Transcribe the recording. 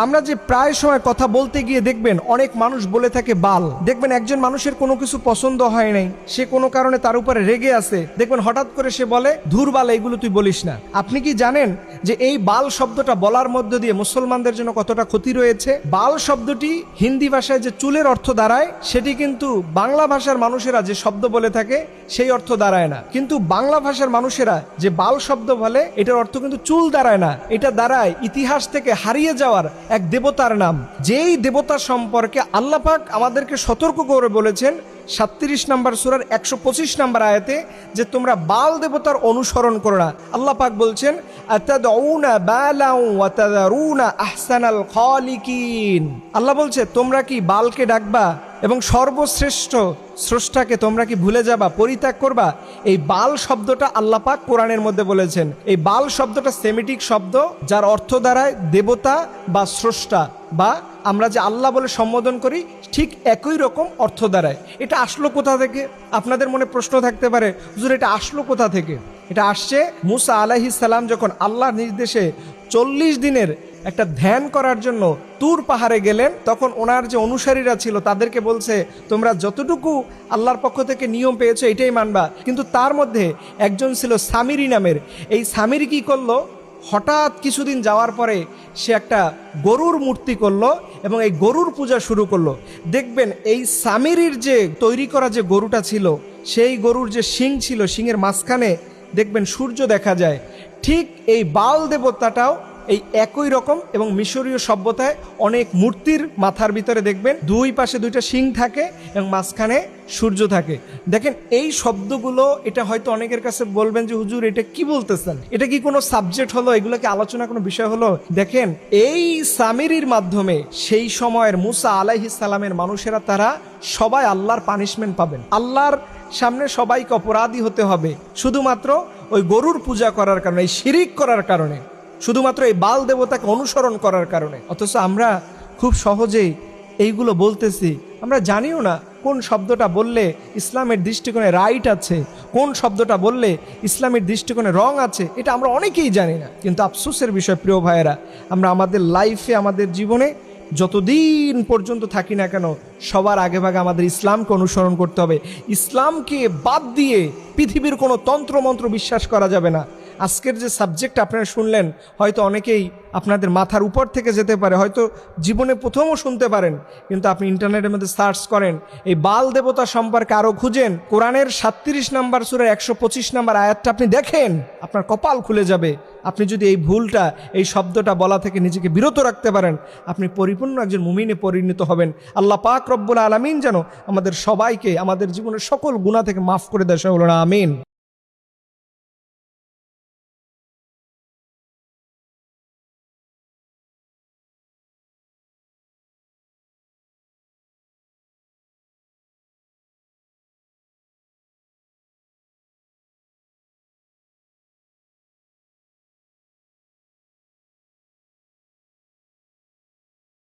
আমরা যে প্রায় সময় কথা বলতে গিয়ে দেখবেন অনেক মানুষ বলে থাকে বাল। দেখবেন একজন মানুষের কোনো কিছু পছন্দ হয় নাই, সে কোনো কারণে তার উপরে রেগে আছে, দেখবেন হঠাৎ করে সে বলে ধুর বাল, এইগুলো তুই বলিস না। আপনি কি জানেন যে এই বাল শব্দটা বলার মধ্য দিয়ে মুসলমানদের জন্য কতটা ক্ষতি রয়েছে? বাল শব্দটি হিন্দি ভাষায় যে চুলের অর্থ দাঁড়ায়, সেটি কিন্তু বাংলা ভাষার মানুষেরা যে শব্দ বলে থাকে সেই অর্থ দাঁড়ায় না। কিন্তু বাংলা ভাষার মানুষেরা যে বাল শব্দ বলে, এটার অর্থ কিন্তু চুল দাঁড়ায় না, এটা দাঁড়ায় ইতিহাস থেকে হারিয়ে যাওয়ার এক দেবতার নাম। যেই দেবতা সম্পর্কে আল্লাহ পাক আমাদেরকে সতর্ক করে বলেছেন 37 নম্বর সূরার 125 নম্বর আয়াতে যে তোমরা বাল দেবতার অনুসরণ করো না। আল্লাহ পাক বলছেন আতাদউনা বালাউ ওয়া তাযারুনা আহসানাল খালিকিন। আল্লাহ বলছে তোমরা কি বালকে ডাকবা এবং সর্বশ্রেষ্ঠ স্রষ্টাকে তোমরা কি ভুলে যাবা, পরিত্যাগ করবা? এই বাল শব্দটা আল্লাহ পাক কোরআনের মধ্যে বলেছেন। এই বাল শব্দটা সেমিটিক শব্দ, যার অর্থ দাঁড়ায় দেবতা বা স্রষ্টা, বা আমরা যে আল্লাহ বলে সম্বোধন করি ঠিক একই রকম অর্থ দাঁড়ায়। এটা আসলো কোথা থেকে? আপনাদের মনে প্রশ্ন থাকতে পারে, হুজুর এটা আসলো কোথা থেকে? এটা আসছে মুসা আলাইহিস সালাম যখন আল্লাহর নির্দেশে 40 দিনের একটা ধ্যান করার জন্য তুর পাহাড়ে গেলেন, তখন ওনার যে অনুসারীরা ছিল তাদেরকে বলছে তোমরা যতটুকু আল্লাহর পক্ষ থেকে নিয়ম পেয়েছো এটাই মানবা। কিন্তু তার মধ্যে একজন ছিল সামিরি নামের। এই সামিরি কি করলো, হঠাৎ কিছুদিন যাওয়ার পরে সে একটা গরুর মূর্তি করলো এবং এই গরুর পূজা শুরু করলো। দেখবেন এই সামিরির যে তৈরি করা যে গরুটা ছিল, সেই গরুর যে শিং ছিল, শিংয়ের মাঝখানে দেখবেন সূর্য দেখা যায়। ঠিক এই বাল দেবতাটাও এই একই রকম, এবং মিশরীয় সভ্যতায় অনেক মূর্তির মাথার ভিতরে দেখবেন দুই পাশে দুইটা শিং থাকে এবং মাঝখানে সূর্য থাকে। দেখেন এই শব্দগুলো, এটা হয়তো অনেকের কাছে বলবেন যে হুজুর এটা কি বলতেছেন, এটা কি কোনো সাবজেক্ট হলো, এগুলো কি আলোচনা কোনো বিষয় হলো? দেখেন এই সামিরির মাধ্যমে সেই সময়ের মুসা আলাইহিস সালামের মানুষেরা তারা সবাই আল্লাহর পানিশমেন্ট পাবেন। আল্লাহর সামনে সবাইকে অপরাধী হতে হবে শুধুমাত্র ওই গরুর পূজা করার কারণে, এই শিরিক করার কারণে, শুধুমাত্র এই বাল দেবতাকে অনুসরণ করার কারণে। অথচ আমরা খুব সহজেই এইগুলো বলতেছি, আমরা জানিও না কোন শব্দটা বললে ইসলামের দৃষ্টিকোণে রাইট আছে, কোন শব্দটা বললে ইসলামের দৃষ্টিকোণে রং আছে, এটা আমরা অনেকেই জানি না। কিন্তু আফসোসের বিষয় প্রিয় ভাইয়েরা, আমরা আমাদের লাইফে, আমাদের জীবনে যতদিন পর্যন্ত থাকি না কেন, সবার আগে ভাগে আমাদের ইসলামকে অনুসরণ করতে হবে। ইসলামকে বাদ দিয়ে পৃথিবীর কোনো তন্ত্রমন্ত্র বিশ্বাস করা যাবে না। আজকের যে সাবজেক্ট আপনারা শুনলেন, হয়তো অনেকেই আপনাদের মাথার উপর থেকে যেতে পারে, হয়তো জীবনে প্রথমও শুনতে পারেন, কিন্তু আপনি ইন্টারনেটের মধ্যে সার্চ করেন, এই বাল দেবতা সম্পর্কে আরও খুঁজেন, কোরআনের 37 নম্বর সূরার 125 নম্বর আয়াতটা আপনি দেখেন, আপনার কপাল খুলে যাবে। আপনি যদি এই ভুলটা, এই শব্দটা বলা থেকে নিজেকে বিরত রাখতে পারেন, আপনি পরিপূর্ণ একজন মুমিনে পরিণত হবেন। আল্লাহ পাক রব্বুল আলামিন যেন আমাদের সবাইকে আমাদের জীবনের সকল গুনাহ থেকে মাফ করে দেয়, সকল আমিন।